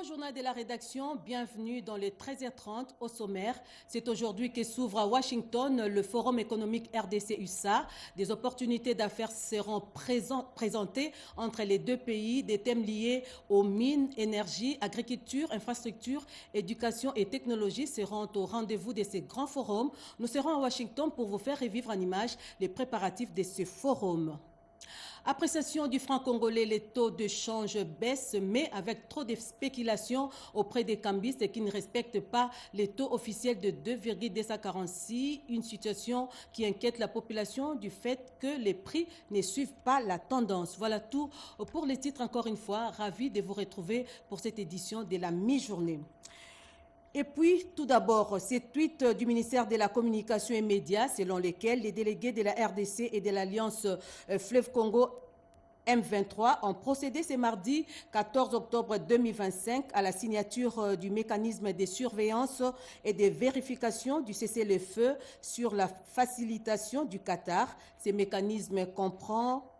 Journal de la rédaction, bienvenue dans les 13h30 au sommaire. C'est aujourd'hui que s'ouvre à Washington le Forum économique RDC-USA. Des opportunités d'affaires seront présentées entre les deux pays. Des thèmes liés aux mines, énergie, agriculture, infrastructure, éducation et technologie seront au rendez-vous de ces grands forums. Nous serons à Washington pour vous faire revivre en images les préparatifs de ce forum. Appréciation du franc congolais, les taux de change baissent, mais avec trop de spéculations auprès des cambistes qui ne respectent pas les taux officiels de 2,246, une situation qui inquiète la population du fait que les prix ne suivent pas la tendance. Voilà tout pour les titres encore une fois. Ravi de vous retrouver pour cette édition de la mi-journée. Et puis, tout d'abord, ces tweets du ministère de la Communication et Médias, selon lesquels les délégués de la RDC et de l'Alliance Fleuve Congo M23 ont procédé ce mardi 14 octobre 2025 à la signature du mécanisme de surveillance et de vérification du cessez-le-feu sur la facilitation du Qatar. Ce mécanisme comprend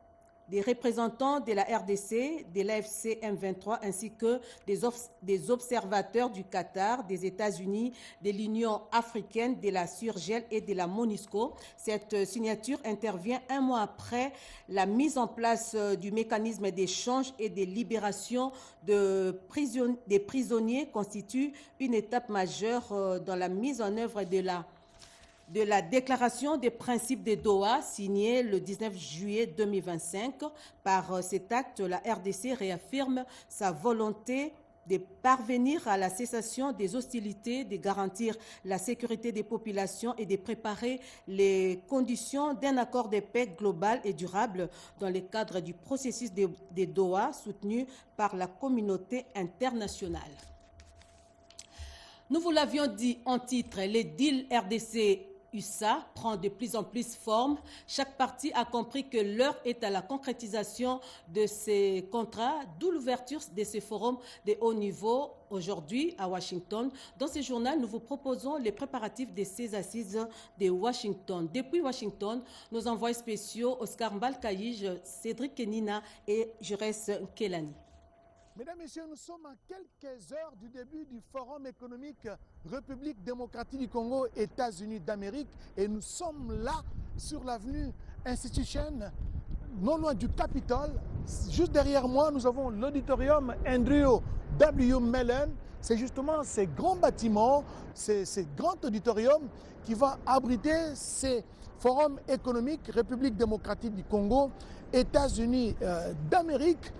des représentants de la RDC, de l'AFC M23 ainsi que des observateurs du Qatar, des États-Unis, de l'Union africaine, de la Surgel et de la MONUSCO. Cette signature intervient un mois après la mise en place du mécanisme d'échange et de libération des prisonniers constitue une étape majeure dans la mise en œuvre de la déclaration des principes de Doha signée le 19 juillet 2025. Par cet acte, la RDC réaffirme sa volonté de parvenir à la cessation des hostilités, de garantir la sécurité des populations et de préparer les conditions d'un accord de paix global et durable dans le cadre du processus de Doha soutenu par la communauté internationale. Nous vous l'avions dit en titre, les deals RDC-USA prend de plus en plus forme. Chaque partie a compris que l'heure est à la concrétisation de ces contrats, d'où l'ouverture de ce forum de haut niveau aujourd'hui à Washington. Dans ce journal, nous vous proposons les préparatifs de ces assises de Washington. Depuis Washington, nos envoyés spéciaux Oscar Mbalkaïj, Cédric Kenina et Jurès Kelani. Mesdames, Messieurs, nous sommes à quelques heures du début du Forum économique République démocratique du Congo, États-Unis d'Amérique, et nous sommes là sur l'avenue Institution, non loin du Capitole. Juste derrière moi, nous avons l'auditorium Andrew W. Mellon. C'est justement ces grands bâtiments, ces grands auditoriums qui va abriter ces forums économiques République démocratique du Congo, États-Unis d'Amérique.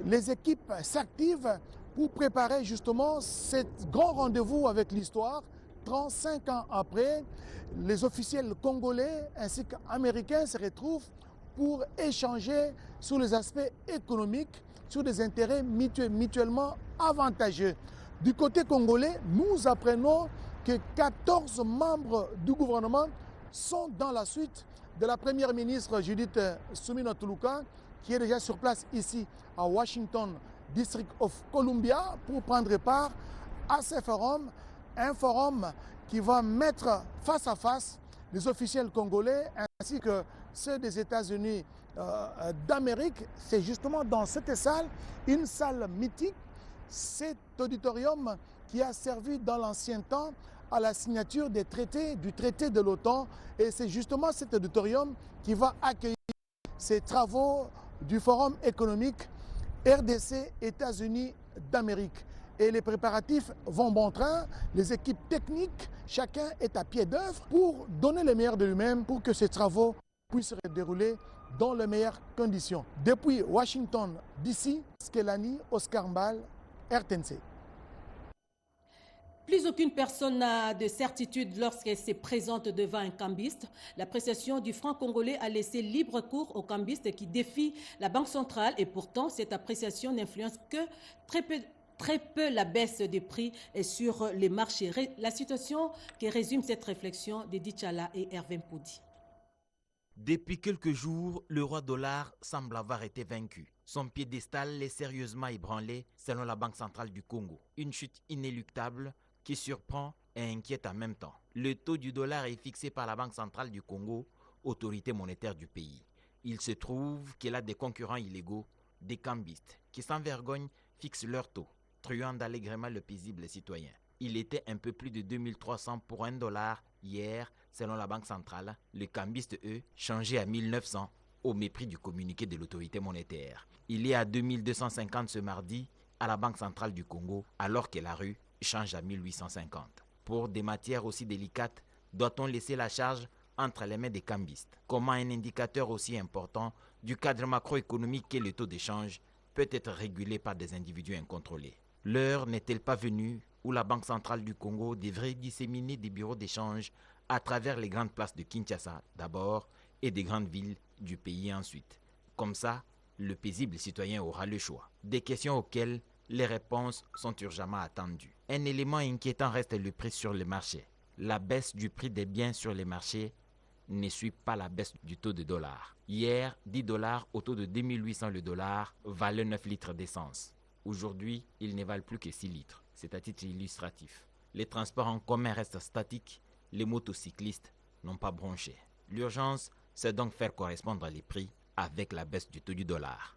Les équipes s'activent pour préparer justement ce grand rendez-vous avec l'histoire. 35 ans après, les officiels congolais ainsi qu'américains se retrouvent pour échanger sur les aspects économiques, sur des intérêts mutuellement avantageux. Du côté congolais, nous apprenons que 14 membres du gouvernement sont dans la suite de la première ministre Judith Suminwa Tuluka, qui est déjà sur place ici à Washington, District of Columbia, pour prendre part à ce forum, un forum qui va mettre face à face les officiels congolais ainsi que ceux des États-Unis d'Amérique. C'est justement dans cette salle, une salle mythique, cet auditorium qui a servi dans l'ancien temps à la signature des traités, du traité de l'OTAN, et c'est justement cet auditorium qui va accueillir ces travaux du Forum économique RDC États-Unis d'Amérique. Et les préparatifs vont bon train, les équipes techniques, chacun est à pied d'œuvre pour donner le meilleur de lui-même pour que ces travaux puissent se dérouler dans les meilleures conditions. Depuis Washington, DC, Skelani, Oscar Mbal, RTNC. Plus aucune personne n'a de certitude lorsqu'elle se présente devant un cambiste. L'appréciation du franc congolais a laissé libre cours aux cambistes qui défient la Banque centrale et pourtant cette appréciation n'influence que très peu la baisse des prix sur les marchés. La situation qui résume cette réflexion de Dichala et Hervé Mpoudi. Depuis quelques jours, le roi dollar semble avoir été vaincu. Son piédestal est sérieusement ébranlé selon la Banque centrale du Congo. Une chute inéluctable qui surprend et inquiète en même temps. Le taux du dollar est fixé par la Banque centrale du Congo, autorité monétaire du pays. Il se trouve qu'elle a des concurrents illégaux, des cambistes, qui sans vergogne fixent leur taux. truand allègrement le paisible citoyen. Il était un peu plus de 2300 pour $1 hier, selon la Banque centrale. Le cambiste, eux, changeait à 1900 au mépris du communiqué de l'autorité monétaire. Il est à 2250 ce mardi à la Banque centrale du Congo, alors que la rue change à 1850. Pour des matières aussi délicates, doit-on laisser la charge entre les mains des cambistes? Comment un indicateur aussi important du cadre macroéconomique qu'est le taux d'échange peut être régulé par des individus incontrôlés? L'heure n'est-elle pas venue où la Banque centrale du Congo devrait disséminer des bureaux d'échange à travers les grandes places de Kinshasa d'abord et des grandes villes du pays ensuite? Comme ça, le paisible citoyen aura le choix. Des questions auxquelles les réponses sont urgemment attendues. Un élément inquiétant reste le prix sur le marché. La baisse du prix des biens sur les marchés ne suit pas la baisse du taux de dollar. Hier, $10 au taux de 2800 le dollar valaient 9 litres d'essence. Aujourd'hui, ils ne valent plus que 6 litres. C'est à titre illustratif. Les transports en commun restent statiques. Les motocyclistes n'ont pas bronché. L'urgence, c'est donc faire correspondre les prix avec la baisse du taux du dollar.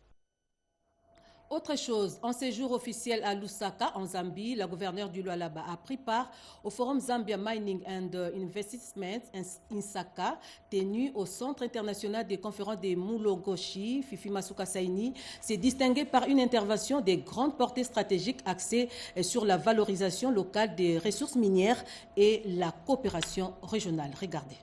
Autre chose, en séjour officiel à Lusaka, en Zambie, la gouverneure du Lualaba a pris part au forum Zambia Mining and Investment INSACA, tenu au Centre international des conférences de Mulongoshi. Fifi Masuka Saini s'est distingué par une intervention des grandes portées stratégiques axée sur la valorisation locale des ressources minières et la coopération régionale. Regardez.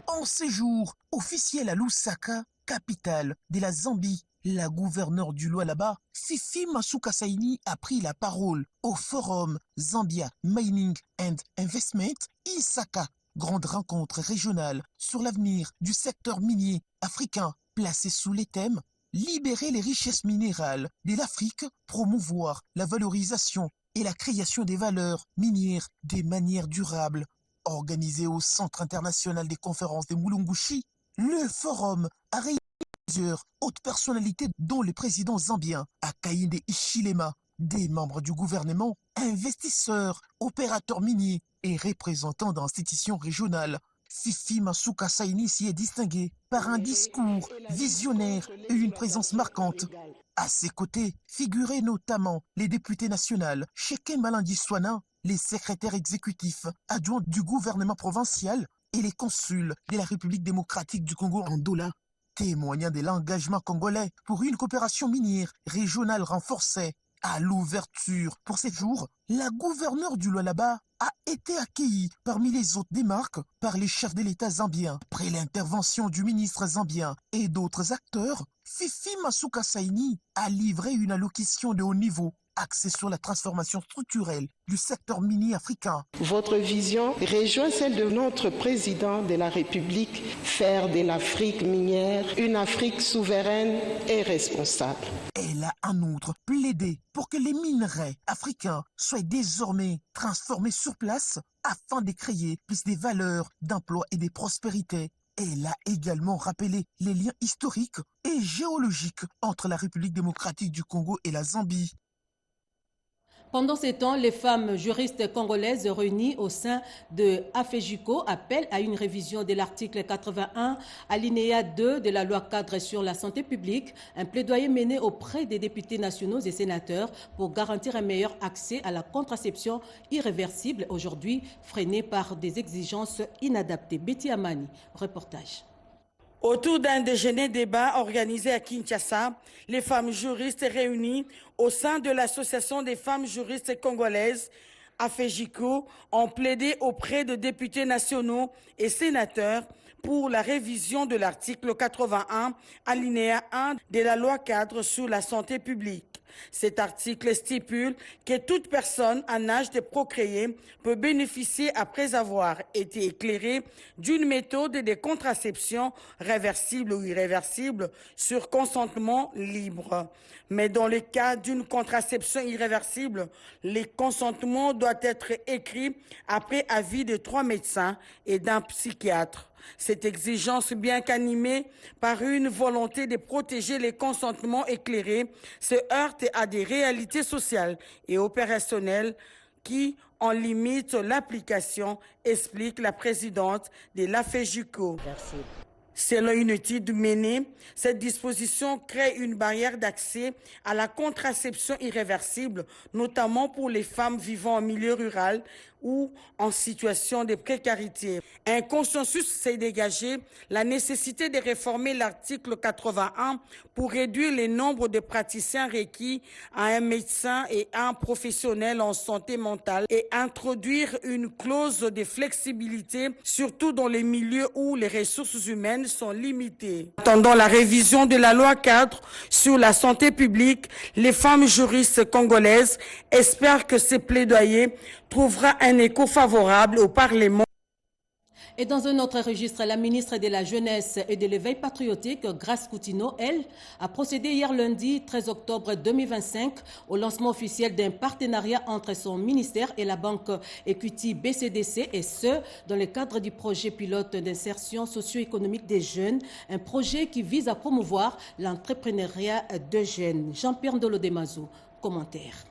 En séjour officiel à Lusaka, capitale de la Zambie, la gouverneure du Lualaba, Fifi Masuka Saini, a pris la parole au forum Zambia Mining and Investment INSACA, grande rencontre régionale sur l'avenir du secteur minier africain, placée sous les thèmes libérer les richesses minérales de l'Afrique, promouvoir la valorisation et la création des valeurs minières de manière durable. Organisé au Centre international des conférences de Mulungushi, le forum a réuni plusieurs hautes personnalités dont le président zambien Hakainde Hichilema, des membres du gouvernement, investisseurs, opérateurs miniers et représentants d'institutions régionales. Fifi Masuka Saini s'y est distingué par un discours visionnaire et une présence marquante. À ses côtés figuraient notamment les députés nationaux Cheke Malandi Swana, les secrétaires exécutifs adjoints du gouvernement provincial et les consuls de la République démocratique du Congo en Douala, témoignant de l'engagement congolais pour une coopération minière régionale renforcée. À l'ouverture pour ces jours, la gouverneure du Lualaba a été accueillie parmi les autres des marques par les chefs de l'État zambien. Après l'intervention du ministre zambien et d'autres acteurs, Fifi Masuka Saini a livré une allocution de haut niveau axée sur la transformation structurelle du secteur minier africain. Votre vision rejoint celle de notre président de la République, faire de l'Afrique minière une Afrique souveraine et responsable. Elle a en outre plaidé pour que les minerais africains soient désormais transformés sur place afin de créer plus de valeurs, d'emplois et de prospérité. Elle a également rappelé les liens historiques et géologiques entre la République démocratique du Congo et la Zambie. Pendant ces temps, les femmes juristes congolaises réunies au sein de AFEJUCO appellent à une révision de l'article 81, alinéa 2 de la loi cadre sur la santé publique, un plaidoyer mené auprès des députés nationaux et sénateurs pour garantir un meilleur accès à la contraception irréversible, aujourd'hui freinée par des exigences inadaptées. Betty Amani, reportage. Autour d'un déjeuner débat organisé à Kinshasa, les femmes juristes réunies au sein de l'Association des femmes juristes congolaises, AFEJUCO, ont plaidé auprès de députés nationaux et sénateurs pour la révision de l'article 81, alinéa 1 de la loi cadre sur la santé publique. Cet article stipule que toute personne en âge de procréer peut bénéficier, après avoir été éclairée, d'une méthode de contraception réversible ou irréversible sur consentement libre. Mais dans le cas d'une contraception irréversible, le consentement doit être écrit après avis de 3 médecins et d'un psychiatre. Cette exigence, bien qu'animée par une volonté de protéger les consentements éclairés, se heurte à des réalités sociales et opérationnelles qui en limitent l'application, explique la présidente de l'AFEJUCO. Selon une étude menée, cette disposition crée une barrière d'accès à la contraception irréversible, notamment pour les femmes vivant en milieu rural ou en situation de précarité. Un consensus s'est dégagé, la nécessité de réformer l'article 81 pour réduire le nombre de praticiens requis à un médecin et un professionnel en santé mentale et introduire une clause de flexibilité, surtout dans les milieux où les ressources humaines sont limitées. Attendant la révision de la loi cadre sur la santé publique, les femmes juristes congolaises espèrent que ces plaidoyers trouvera un écho favorable au Parlement. Et dans un autre registre, la ministre de la Jeunesse et de l'Éveil patriotique, Grace Coutinho, elle, a procédé hier lundi 13 octobre 2025 au lancement officiel d'un partenariat entre son ministère et la banque Equity BCDC, et ce, dans le cadre du projet pilote d'insertion socio-économique des jeunes, un projet qui vise à promouvoir l'entrepreneuriat de jeunes. Jean-Pierre Ndolo Demazou, commentaire.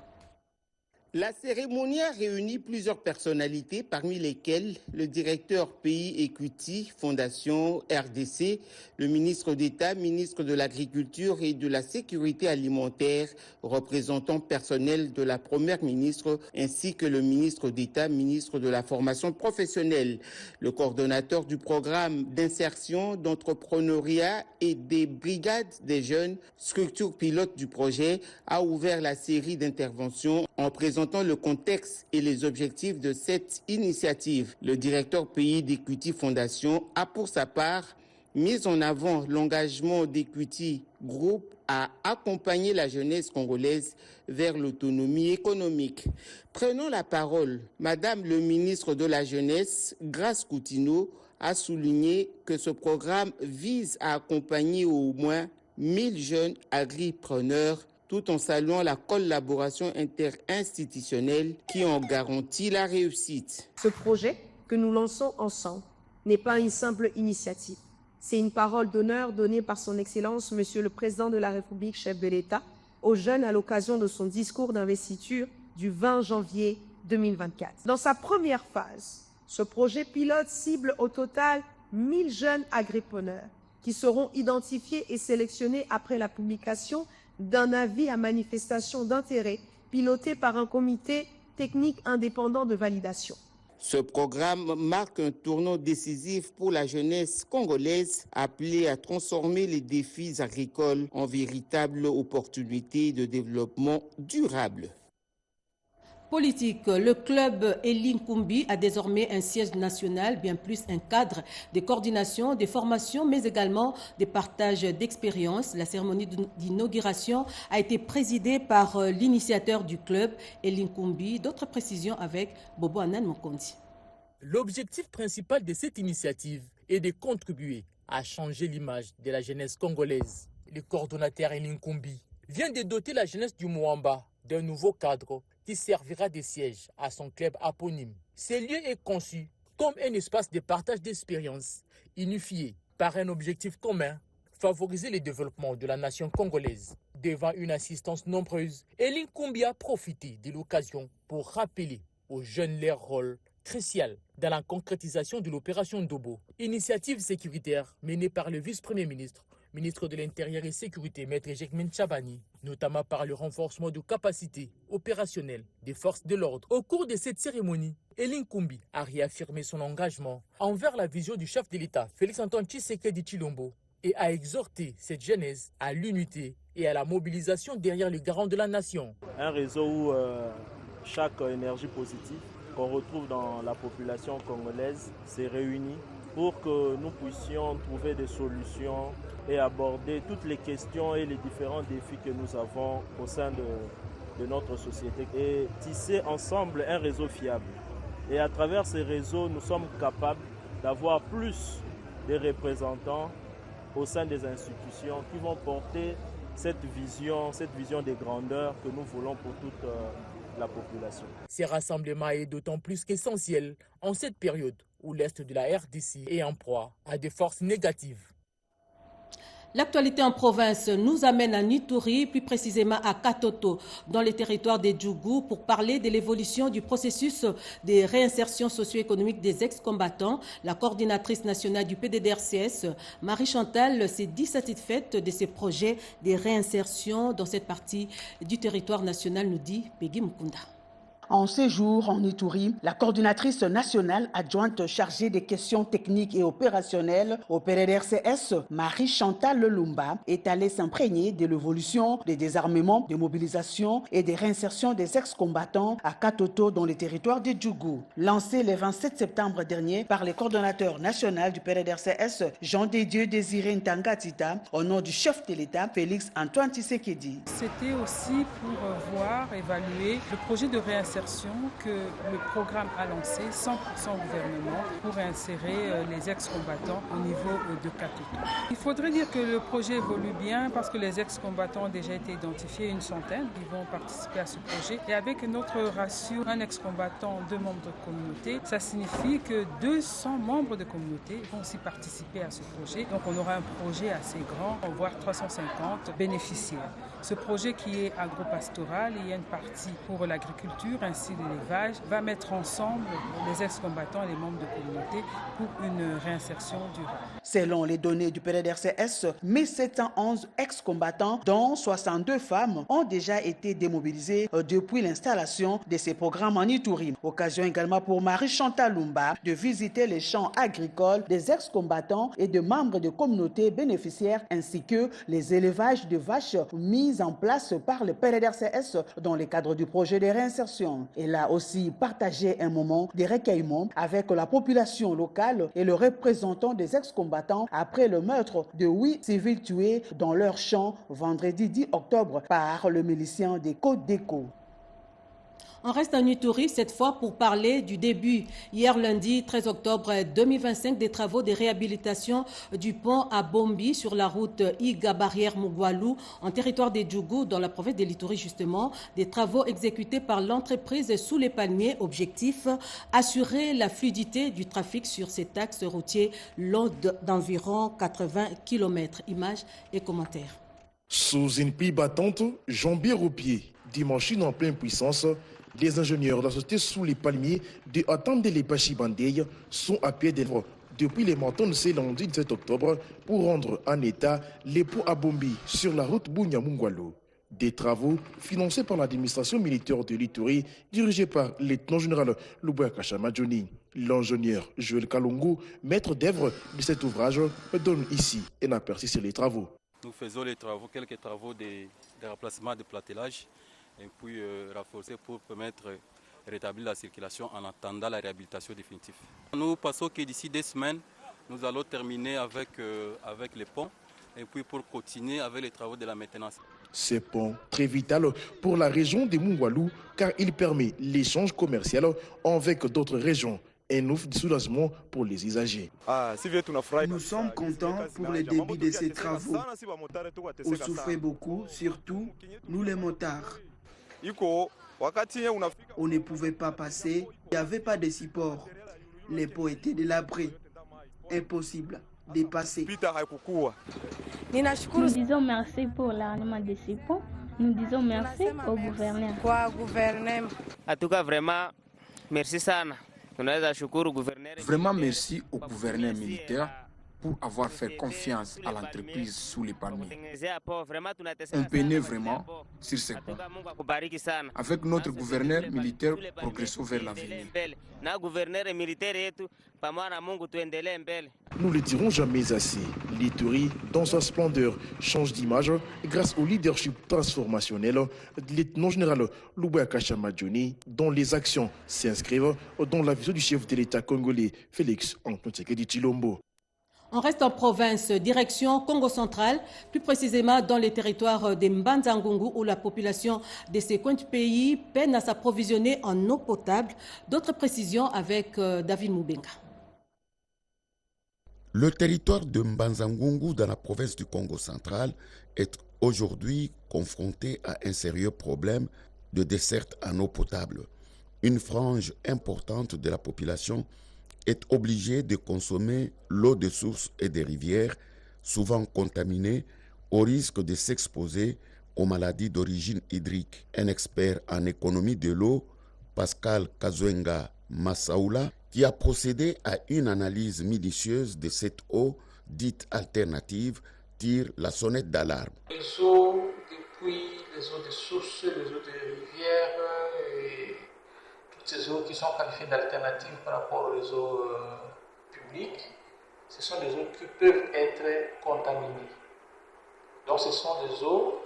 La cérémonie a réuni plusieurs personnalités, parmi lesquelles le directeur Pays Equity Fondation RDC, le ministre d'État, ministre de l'Agriculture et de la Sécurité alimentaire, représentant personnel de la Première ministre, ainsi que le ministre d'État, ministre de la Formation professionnelle. Le coordonnateur du programme d'insertion, d'entrepreneuriat et des brigades des jeunes, structure pilote du projet, a ouvert la série d'interventions en présentant le contexte et les objectifs de cette initiative. Le directeur Pays d'Equity Fondation a pour sa part mis en avant l'engagement d'Equity Group à accompagner la jeunesse congolaise vers l'autonomie économique. Prenons la parole. Madame le ministre de la Jeunesse, Grace Coutinho, a souligné que ce programme vise à accompagner au moins 1000 jeunes agripreneurs, tout en saluant la collaboration interinstitutionnelle qui en garantit la réussite. Ce projet que nous lançons ensemble n'est pas une simple initiative. C'est une parole d'honneur donnée par son Excellence, Monsieur le Président de la République, chef de l'État, aux jeunes à l'occasion de son discours d'investiture du 20 janvier 2024. Dans sa première phase, ce projet pilote cible au total 1000 jeunes agripreneurs qui seront identifiés et sélectionnés après la publication d'un avis à manifestation d'intérêt piloté par un comité technique indépendant de validation. Ce programme marque un tournant décisif pour la jeunesse congolaise appelée à transformer les défis agricoles en véritables opportunités de développement durable. Politique, le club Elinkumbi a désormais un siège national, bien plus un cadre de coordination, de formation, mais également de partage d'expériences. La cérémonie d'inauguration a été présidée par l'initiateur du club Elinkumbi. D'autres précisions avec Bobo Anan Mokondi. L'objectif principal de cette initiative est de contribuer à changer l'image de la jeunesse congolaise. Le coordonnateur Elinkumbi vient de doter la jeunesse du Mwamba d'un nouveau cadre qui servira de siège à son club éponyme. Ce lieu est conçu comme un espace de partage d'expériences, unifié par un objectif commun, favoriser le développement de la nation congolaise. Devant une assistance nombreuse, Elinkumbi a profité de l'occasion pour rappeler aux jeunes leur rôle crucial dans la concrétisation de l'opération Ndobo, initiative sécuritaire menée par le vice-premier ministre, ministre de l'Intérieur et Sécurité, Maître Jekmin Chabani, notamment par le renforcement de capacités opérationnelles des forces de l'ordre. Au cours de cette cérémonie, Elinkumbi a réaffirmé son engagement envers la vision du chef de l'État, Félix-Antoine Tshisekedi Tshilombo, et a exhorté cette jeunesse à l'unité et à la mobilisation derrière le garant de la nation. Un réseau où chaque énergie positive qu'on retrouve dans la population congolaise s'est réunie pour que nous puissions trouver des solutions et aborder toutes les questions et les différents défis que nous avons au sein de notre société et tisser ensemble un réseau fiable. Et à travers ces réseaux, nous sommes capables d'avoir plus de représentants au sein des institutions qui vont porter cette vision des grandeurs que nous voulons pour toute la population. Ce rassemblement est d'autant plus qu'essentiel en cette période où l'Est de la RDC est en proie à des forces négatives. L'actualité en province nous amène à Nituri, plus précisément à Katoto, dans les territoires des Djougou, pour parler de l'évolution du processus de réinsertion socio-économique des ex-combattants. La coordinatrice nationale du PDDRCS, Marie-Chantal, s'est dit satisfaite de ces projets de réinsertion dans cette partie du territoire national, nous dit Peggy Mukunda. En séjour en Ituri, la coordinatrice nationale adjointe chargée des questions techniques et opérationnelles au PDDRCS, Marie-Chantal Lumba, est allée s'imprégner de l'évolution des désarmements, des mobilisations et des réinsertions des ex-combattants à Katoto dans les territoires des Djougou. Lancé le 27 septembre dernier par le coordonnateur national du PDDRCS, Jean-Dédieu Désiré Ntangatita, au nom du chef de l'État, Félix Antoine Tshisekedi. C'était aussi pour voir, évaluer le projet de réinsertion que le programme a lancé, 100% gouvernement, pour insérer les ex-combattants au niveau de Katoto. Il faudrait dire que le projet évolue bien parce que les ex-combattants ont déjà été identifiés, une centaine qui vont participer à ce projet. Et avec notre ratio, un ex-combattant, 2 membres de communauté, ça signifie que 200 membres de communauté vont aussi participer à ce projet. Donc on aura un projet assez grand, voire 350 bénéficiaires. Ce projet qui est agro-pastoral, il y a une partie pour l'agriculture ainsi l'élevage, va mettre ensemble les ex-combattants et les membres de communauté pour une réinsertion durable. Selon les données du PDDRCS, 1711 ex-combattants, dont 62 femmes, ont déjà été démobilisés depuis l'installation de ces programmes en Ituri. Occasion également pour Marie-Chantal Lumba de visiter les champs agricoles des ex-combattants et de membres de communautés bénéficiaires ainsi que les élevages de vaches mis en place par le PDDRCS dans le cadre du projet de réinsertion. Elle a aussi partagé un moment de recueillement avec la population locale et le représentant des ex-combattants après le meurtre de 8 civils tués dans leur champ vendredi 10 octobre par le milicien des Côtes d'Écho. On reste en Ituri cette fois pour parler du début, hier lundi 13 octobre 2025, des travaux de réhabilitation du pont à Bombi sur la route Iga-Barrière-Mugwalu en territoire des Djougou dans la province de l'Ituri justement. Des travaux exécutés par l'entreprise Sous les Palmiers. Objectif, assurer la fluidité du trafic sur cet axe routier long d'environ 80 km. Images et commentaires. Sous une pluie battante, jambière au pied, des machines en pleine puissance, les ingénieurs de la société Sous les Palmiers de Atande les Pachibandey sont à pied d'œuvre depuis les matins de ce lundi 17 octobre pour rendre en état les ponts à Bombi sur la route Bunya-Mungwalu. Des travaux financés par l'administration militaire de l'Ituri dirigée par le lieutenant-général Luboya Kashamadjoni. L'ingénieur Joël Kalungu, maître d'œuvre de cet ouvrage, donne ici un aperçu sur les travaux. Nous faisons les travaux, quelques travaux de remplacement de platelage et puis renforcer pour permettre de rétablir la circulation en attendant la réhabilitation définitive. Nous pensons que d'ici 2 semaines, nous allons terminer avec les ponts et puis pour continuer avec les travaux de la maintenance. Ce pont très vital pour la région de Mungwalu car il permet l'échange commercial avec d'autres régions. Un ouf de soulagement pour les usagers. Nous sommes contents pour le début de ces travaux. On souffrait beaucoup, surtout nous les motards. On ne pouvait pas passer, il n'y avait pas de support. Les ponts étaient délabrés. Impossible de passer. Nous disons merci pour l'armement de ces ponts. Nous disons merci au gouverneur. En tout cas, vraiment, merci Sana. Vraiment merci au gouverneur militaire pour avoir fait confiance à l'entreprise Sous les Palmiers. On peinait vraiment sur ce point. Avec notre gouverneur militaire, progressons vers l'avenir. Nous ne le dirons jamais assez. L'Ituri, dans sa splendeur, change d'image grâce au leadership transformationnel du lieutenant-général Luboya Kashamadjoni, dont les actions s'inscrivent dans la vision du chef de l'État congolais Félix Antoine Tshisekedi Tshilombo. On reste en province, direction Congo central, plus précisément dans les territoires de Mbanza-Ngungu où la population de ces coins du pays peine à s'approvisionner en eau potable. D'autres précisions avec David Moubenga. Le territoire de Mbanza-Ngungu dans la province du Congo central est aujourd'hui confronté à un sérieux problème de desserte en eau potable. Une frange importante de la population est obligée de consommer l'eau de source et des rivières souvent contaminés, au risque de s'exposer aux maladies d'origine hydrique. Un expert en économie de l'eau, Pascal Kazuenga Massaoula, qui a procédé à une analyse minutieuse de cette eau dite alternative, tire la sonnette d'alarme. Les eaux depuis les eaux de source, les eaux de rivière et toutes ces eaux qui sont qualifiées d'alternatives par rapport aux eaux publiques, ce sont des eaux qui peuvent être contaminées. Donc ce sont des eaux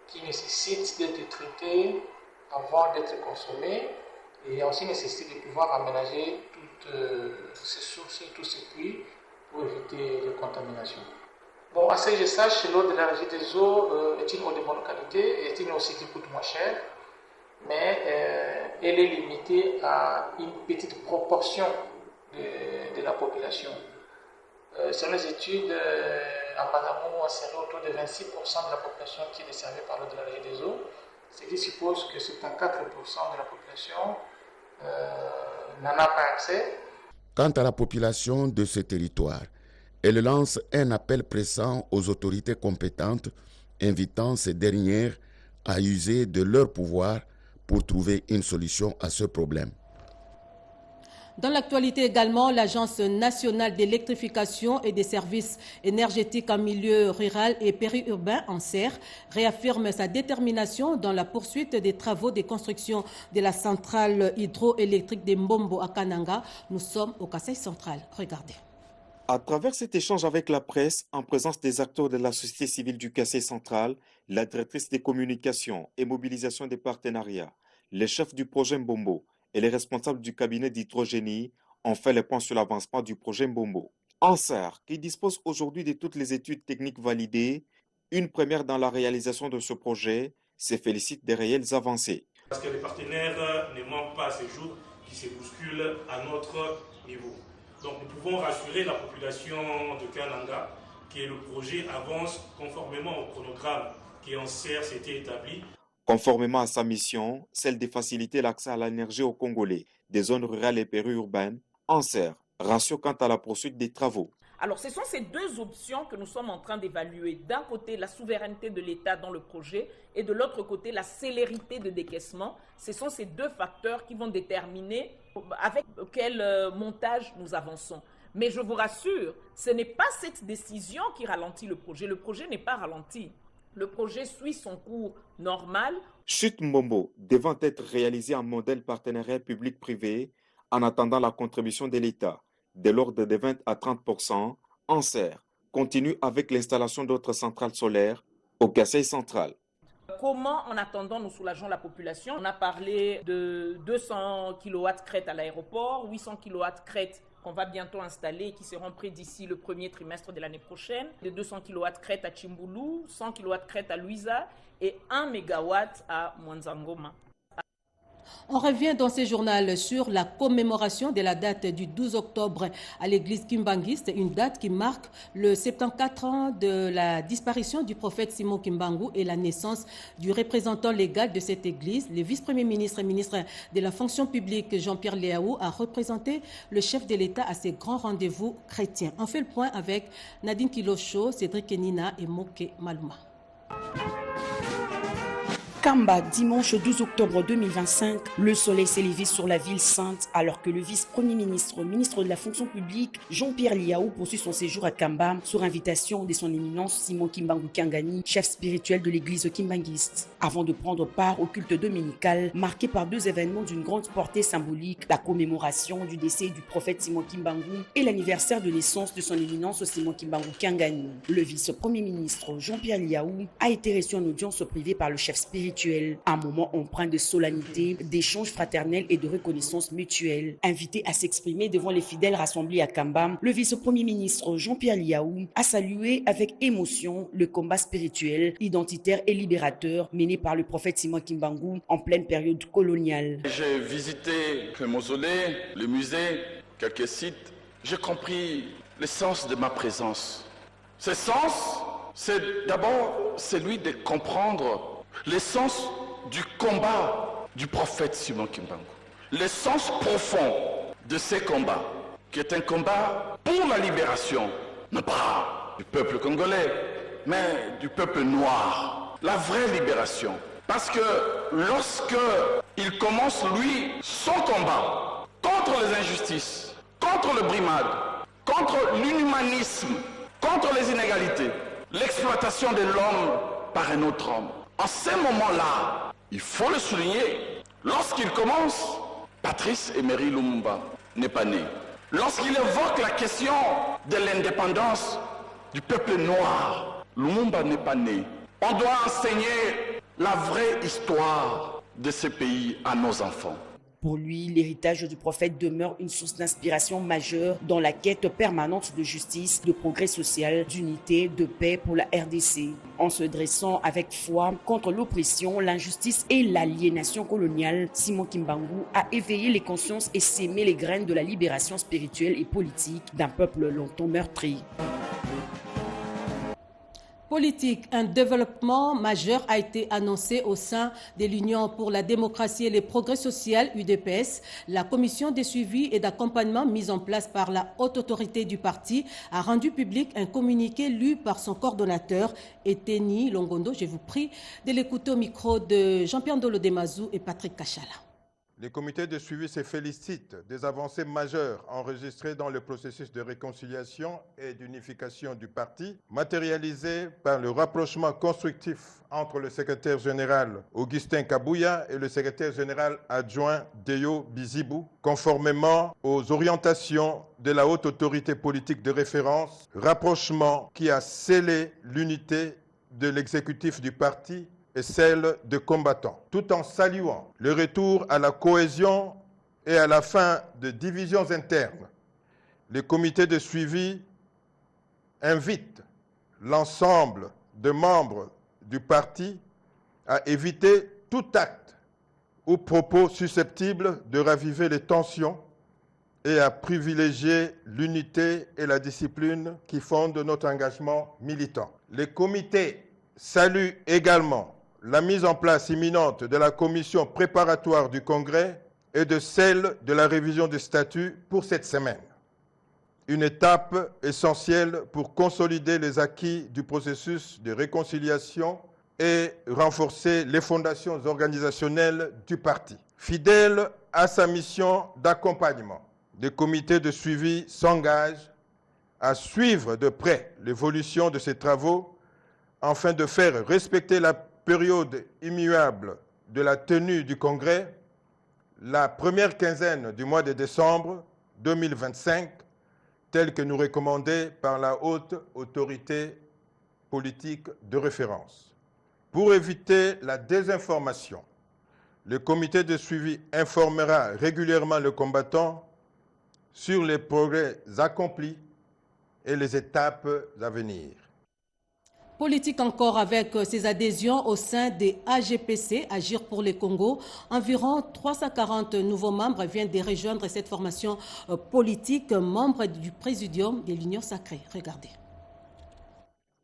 qui nécessitent d'être traitées avant d'être consommées et aussi nécessitent de pouvoir aménager toutes ces sources et tous ces puits pour éviter les contaminations. Bon, à ce que je sache, l'eau de la régie des eaux est une eau de bonne qualité et est une eau aussi qui coûte moins cher, mais elle est limitée à une petite proportion de la population. Selon les études, en Bangamou, on serait autour de 26% de la population qui est desservie par l'eau de la régie des eaux, ce qui suppose que 74% de la population n'en a pas accès. Quant à la population de ce territoire, elle lance un appel pressant aux autorités compétentes, invitant ces dernières à user de leur pouvoir pour trouver une solution à ce problème. Dans l'actualité également, l'Agence nationale d'électrification et des services énergétiques en milieu rural et périurbain, ANSER, réaffirme sa détermination dans la poursuite des travaux de construction de la centrale hydroélectrique de Mbombo à Kananga. Nous sommes au Kasaï central. Regardez. À travers cet échange avec la presse, en présence des acteurs de la société civile du Kasaï central, la directrice des communications et mobilisation des partenariats, les chefs du projet Mbombo et les responsables du cabinet d'hydrogénie ont fait le point sur l'avancement du projet Mbombo. ANSER, qui dispose aujourd'hui de toutes les études techniques validées, une première dans la réalisation de ce projet, se félicite des réelles avancées. Parce que les partenaires ne manquent pas à ce jour qui se bousculent à notre niveau. Donc nous pouvons rassurer la population de Kananga que le projet avance conformément au chronogramme qui ANSER s'était établi. Conformément à sa mission, celle de faciliter l'accès à l'énergie aux Congolais des zones rurales et périurbaines, ANSER rassure quant à la poursuite des travaux. Alors, ce sont ces deux options que nous sommes en train d'évaluer. D'un côté, la souveraineté de l'État dans le projet et de l'autre côté, la célérité de décaissement. Ce sont ces deux facteurs qui vont déterminer avec quel montage nous avançons. Mais je vous rassure, ce n'est pas cette décision qui ralentit le projet. Le projet n'est pas ralenti. Le projet suit son cours normal. Chute Mbombo devant être réalisé en modèle partenariat public-privé en attendant la contribution de l'État de l'ordre de 20 à 30%, ANSER continue avec l'installation d'autres centrales solaires au Kasaï central. Comment, en attendant, nous soulageons la population? On a parlé de 200 kW crête à l'aéroport, 800 kW crête qu'on va bientôt installer et qui seront prêts d'ici le premier trimestre de l'année prochaine, de 200 kW crête à Chimboulou, 100 kW crête à Luiza et 1 MW à Mwanzangoma. On revient dans ce journal sur la commémoration de la date du 12 octobre à l'église Kimbanguiste, une date qui marque le 74 ans de la disparition du prophète Simon Kimbangu et la naissance du représentant légal de cette église. Le vice-premier ministre et ministre de la fonction publique Jean-Pierre Liaou a représenté le chef de l'État à ces grands rendez-vous chrétiens. On fait le point avec Nadine Kilocho, Cédric Kenina et Moké Maluma. Kamba, dimanche 12 octobre 2025, le soleil s'est levé sur la ville sainte alors que le vice-premier ministre, ministre de la fonction publique, Jean-Pierre Liaou, poursuit son séjour à Kamba sur invitation de son éminence Simon Kimbangu Kiangani, chef spirituel de l'église kimbanguiste. Avant de prendre part au culte dominical, marqué par deux événements d'une grande portée symbolique, la commémoration du décès du prophète Simon Kimbangu et l'anniversaire de naissance de son éminence Simon Kimbangu Kiangani. Le vice-premier ministre, Jean-Pierre Liaou, a été reçu en audience privée par le chef spirituel. Un moment empreint de solennité, d'échanges fraternels et de reconnaissance mutuelle. Invité à s'exprimer devant les fidèles rassemblés à Kamba, le vice-premier ministre Jean-Pierre Liaou a salué avec émotion le combat spirituel, identitaire et libérateur mené par le prophète Simon Kimbangu en pleine période coloniale. J'ai visité le mausolée, le musée, quelques sites. J'ai compris le sens de ma présence. Ce sens, c'est d'abord celui de comprendre l'essence du combat du prophète Simon Kimbangu. L'essence profonde de ce combat, qui est un combat pour la libération, non pas du peuple congolais, mais du peuple noir. La vraie libération. Parce que lorsque il commence, lui, son combat contre les injustices, contre le brimade, contre l'inhumanisme, contre les inégalités, l'exploitation de l'homme par un autre homme. En ces moments-là, il faut le souligner, lorsqu'il commence, Patrice Emery Lumumba n'est pas né. Lorsqu'il évoque la question de l'indépendance du peuple noir, Lumumba n'est pas né. On doit enseigner la vraie histoire de ce pays à nos enfants. Pour lui, l'héritage du prophète demeure une source d'inspiration majeure dans la quête permanente de justice, de progrès social, d'unité, de paix pour la RDC. En se dressant avec foi contre l'oppression, l'injustice et l'aliénation coloniale, Simon Kimbangu a éveillé les consciences et sémé les graines de la libération spirituelle et politique d'un peuple longtemps meurtri. Politique, un développement majeur a été annoncé au sein de l'Union pour la démocratie et les progrès sociaux, UDPS. La commission de suivi et d'accompagnement mise en place par la haute autorité du parti a rendu public un communiqué lu par son coordonnateur, Eteni Longondo. Je vous prie de l'écouter au micro de Jean-Pierre Ndolo Demazou et Patrick Kachala. Le comité de suivi se félicite des avancées majeures enregistrées dans le processus de réconciliation et d'unification du parti, matérialisé par le rapprochement constructif entre le secrétaire général Augustin Kabouya et le secrétaire général adjoint Deyo Bizibou, conformément aux orientations de la haute autorité politique de référence, rapprochement qui a scellé l'unité de l'exécutif du parti et celle de combattants, tout en saluant le retour à la cohésion et à la fin de divisions internes. Le comité de suivi invite l'ensemble des membres du parti à éviter tout acte ou propos susceptibles de raviver les tensions et à privilégier l'unité et la discipline qui fondent notre engagement militant. Le comité salue également la mise en place imminente de la commission préparatoire du Congrès et de celle de la révision des statuts pour cette semaine. Une étape essentielle pour consolider les acquis du processus de réconciliation et renforcer les fondations organisationnelles du parti. Fidèle à sa mission d'accompagnement, le comité de suivi s'engage à suivre de près l'évolution de ces travaux afin de faire respecter la période immuable de la tenue du Congrès, la première quinzaine du mois de décembre 2025, telle que nous recommandée par la haute autorité politique de référence. Pour éviter la désinformation, le comité de suivi informera régulièrement le combattant sur les progrès accomplis et les étapes à venir. Politique encore avec ses adhésions au sein des AGPC, Agir pour les Congo. Environ 340 nouveaux membres viennent de rejoindre cette formation politique, membres du présidium de l'Union sacrée. Regardez.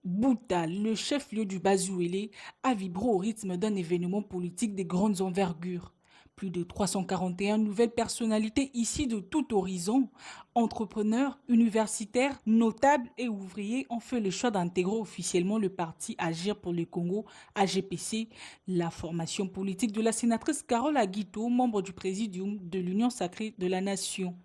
Bouta, le chef-lieu du Bazouélé, a vibré au rythme d'un événement politique de grandes envergures. Plus de 341 nouvelles personnalités ici de tout horizon, entrepreneurs, universitaires, notables et ouvriers ont fait le choix d'intégrer officiellement le parti Agir pour le Congo, AGPC, la formation politique de la sénatrice Carole Aguito, membre du présidium de l'Union sacrée de la Nation.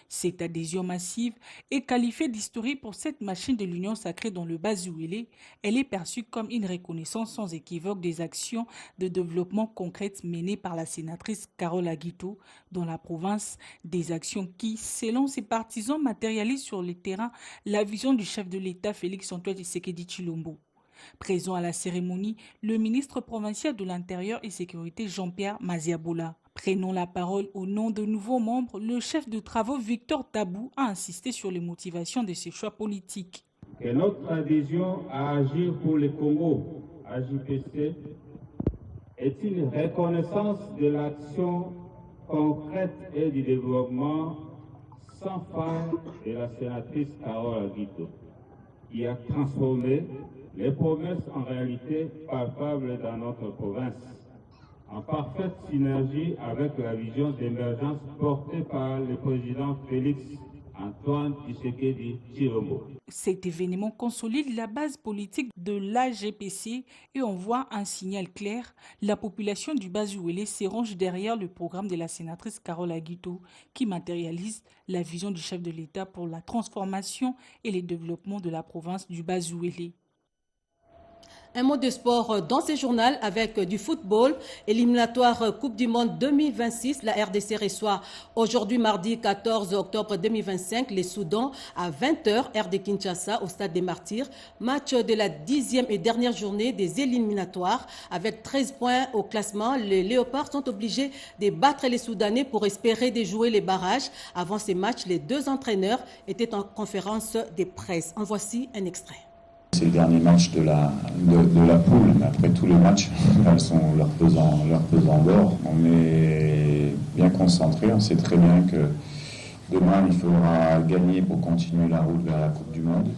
Cette adhésion massive est qualifiée d'historique pour cette machine de l'Union sacrée dans le Bazouélé. Elle est perçue comme une reconnaissance sans équivoque des actions de développement concrètes menées par la sénatrice Carole Aguito dans la province, des actions qui, selon ses partisans, matérialisent sur le terrain la vision du chef de l'État Félix-Antoine Tshisekedi Tshilombo. Présent à la cérémonie, le ministre provincial de l'Intérieur et Sécurité Jean-Pierre Maziaboula. Prenant la parole au nom de nouveaux membres, le chef de travaux Victor Tabou a insisté sur les motivations de ces choix politiques. Que notre adhésion à Agir pour le Congo, AJPC, est une reconnaissance de l'action concrète et du développement sans faille de la sénatrice Carole Aguito, qui a transformé les promesses en réalité palpables dans notre province, en parfaite synergie avec la vision d'émergence portée par le président Félix Antoine Tshisekedi Tshilombo. Cet événement consolide la base politique de l'AGPC et envoie un signal clair. La population du Bazouélé s'érange derrière le programme de la sénatrice Carole Aguito qui matérialise la vision du chef de l'État pour la transformation et le développement de la province du Bazouélé. Un mot de sport dans ce journal avec du football. Éliminatoire Coupe du Monde 2026. La RDC reçoit aujourd'hui mardi 14 octobre 2025 les Soudans à 20h, RD Kinshasa au Stade des Martyrs. Match de la 10e et dernière journée des éliminatoires. Avec 13 points au classement, les Léopards sont obligés de battre les Soudanais pour espérer déjouer les barrages. Avant ces matchs, les deux entraîneurs étaient en conférence de presse. En voici un extrait. C'est le dernier match de la poule, mais après tous les matchs, elles sont leur pesant d'or. On est bien concentrés, on sait très bien que demain il faudra gagner pour continuer la route vers la Coupe du Monde.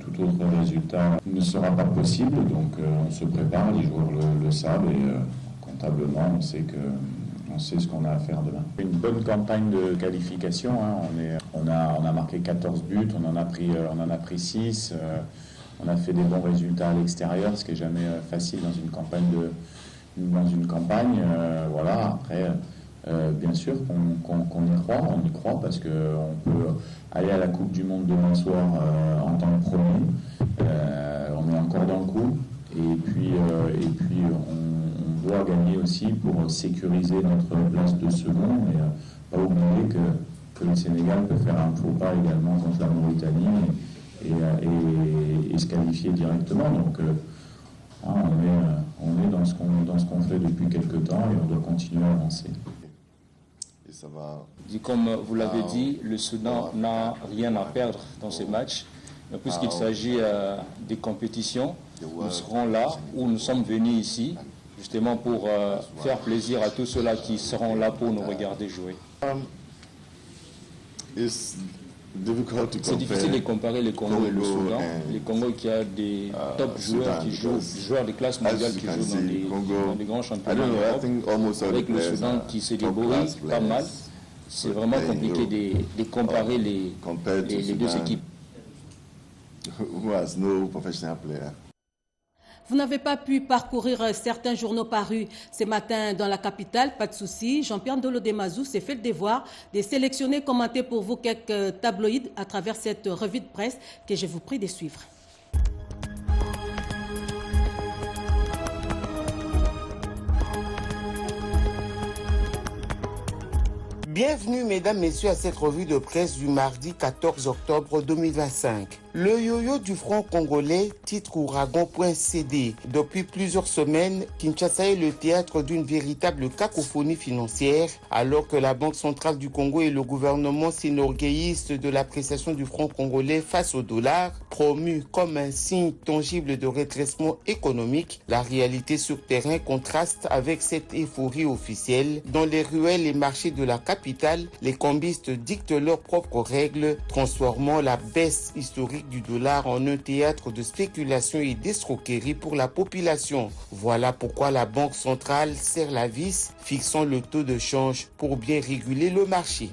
Tout autre résultat ne sera pas possible, donc on se prépare, les joueurs le savent et comptablement on sait ce qu'on a à faire demain. Une bonne campagne de qualification, hein. On a marqué 14 buts, on en a pris 6. On a fait des bons résultats à l'extérieur, ce qui n'est jamais facile dans une campagne. Voilà. Après, bien sûr qu'on y croit parce qu'on peut aller à la Coupe du Monde demain soir en tant que premier. On est encore dans le coup. Et puis on doit gagner aussi pour sécuriser notre place de second. Et pas oublier que le Sénégal peut faire un faux pas également contre la Mauritanie. Et se qualifier directement. Donc on est dans ce qu'on fait depuis quelques temps et on doit continuer à avancer. Et ça va... Comme vous l'avez dit, le Soudan n'a rien à perdre dans ces matchs. Puisqu'il s'agit des compétitions, nous serons là où nous sommes venus ici, justement pour faire plaisir à tous ceux-là qui seront là pour nous regarder jouer. C'est difficile de comparer le Congo et le Soudan. Le Congo qui a des top joueurs joueurs de classe mondiale qui jouent dans des grands championnats d'Europe, avec le Soudan qui se débrouille pas mal. C'est vraiment compliqué de comparer les deux équipes. Vous n'avez pas pu parcourir certains journaux parus ce matin dans la capitale, pas de souci. Jean-Pierre Ndolo Demazou s'est fait le devoir de sélectionner, commenter pour vous quelques tabloïds à travers cette revue de presse que je vous prie de suivre. Bienvenue mesdames, messieurs à cette revue de presse du mardi 14 octobre 2025. Le yo-yo du front congolais, titre ouragan.cd. Depuis plusieurs semaines, Kinshasa est le théâtre d'une véritable cacophonie financière, alors que la Banque centrale du Congo et le gouvernement s'enorgueillissent de l'appréciation du franc congolais face au dollar, promu comme un signe tangible de redressement économique. La réalité sur terrain contraste avec cette euphorie officielle. Dans les ruelles et marchés de la capitale, les cambistes dictent leurs propres règles, transformant la baisse historique du dollar en un théâtre de spéculation et d'escroquerie pour la population. Voilà pourquoi la Banque centrale serre la vis, fixant le taux de change pour bien réguler le marché.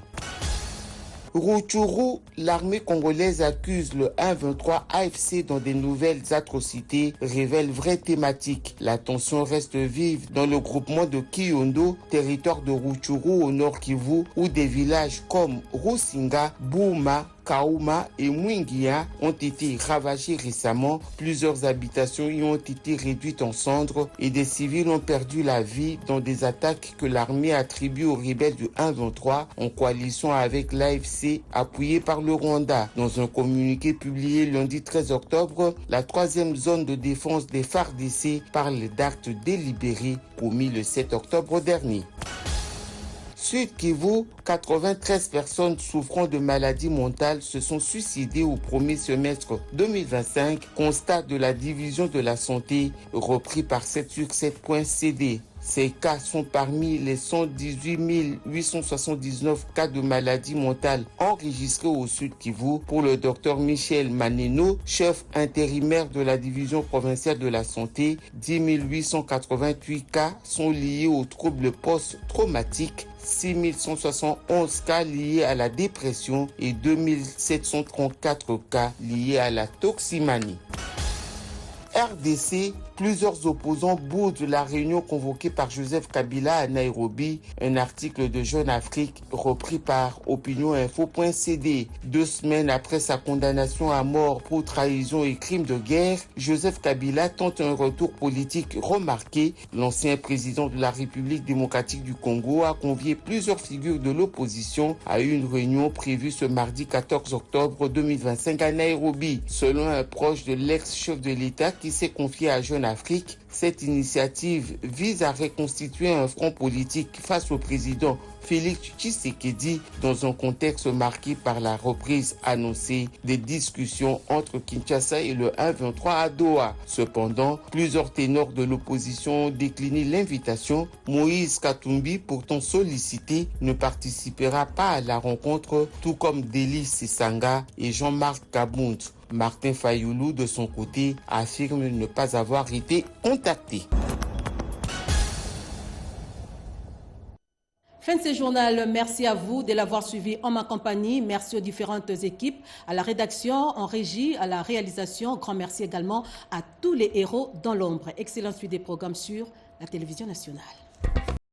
Rutshuru, l'armée congolaise accuse le 1-23 AFC dans des nouvelles atrocités, révèle vraie thématique. La tension reste vive dans le groupement de Kiyondo, territoire de Rutshuru au nord Kivu, où des villages comme Rusinga, Bouma, Kauma et Mwingia ont été ravagés récemment. Plusieurs habitations y ont été réduites en cendres et des civils ont perdu la vie dans des attaques que l'armée attribue aux rebelles du 1-23 en coalition avec l'AFC appuyé par le Rwanda. Dans un communiqué publié lundi 13 octobre, la 3e zone de défense des FARDC parle d'actes délibérés commis le 7 octobre dernier. Sud Kivu, 93 personnes souffrant de maladies mentales se sont suicidées au premier semestre 2025, constat de la division de la santé repris par 7sur7.cd. Ces cas sont parmi les 118 879 cas de maladie mentale enregistrés au Sud Kivu pour le docteur Michel Maneno, chef intérimaire de la division provinciale de la santé. 10 888 cas sont liés aux troubles post-traumatiques, 6 171 cas liés à la dépression et 2 734 cas liés à la toximanie. RDC, plusieurs opposants boudent la réunion convoquée par Joseph Kabila à Nairobi. Un article de Jeune Afrique repris par opinioninfo.cd. 2 semaines après sa condamnation à mort pour trahison et crime de guerre, Joseph Kabila tente un retour politique remarqué. L'ancien président de la République démocratique du Congo a convié plusieurs figures de l'opposition à une réunion prévue ce mardi 14 octobre 2025 à Nairobi. Selon un proche de l'ex-chef de l'État qui s'est confié à Jeune Afrique, cette initiative vise à reconstituer un front politique face au président Félix Tshisekedi dans un contexte marqué par la reprise annoncée des discussions entre Kinshasa et le 1-23 à Doha. Cependant, plusieurs ténors de l'opposition ont décliné l'invitation. Moïse Katumbi, pourtant sollicité, ne participera pas à la rencontre, tout comme Deli Sissanga et Jean-Marc Kabound. Martin Fayoulou, de son côté, affirme ne pas avoir été contacté. Fin de ce journal, merci à vous de l'avoir suivi en ma compagnie. Merci aux différentes équipes, à la rédaction, en régie, à la réalisation. Grand merci également à tous les héros dans l'ombre. Excellente suite des programmes sur la télévision nationale.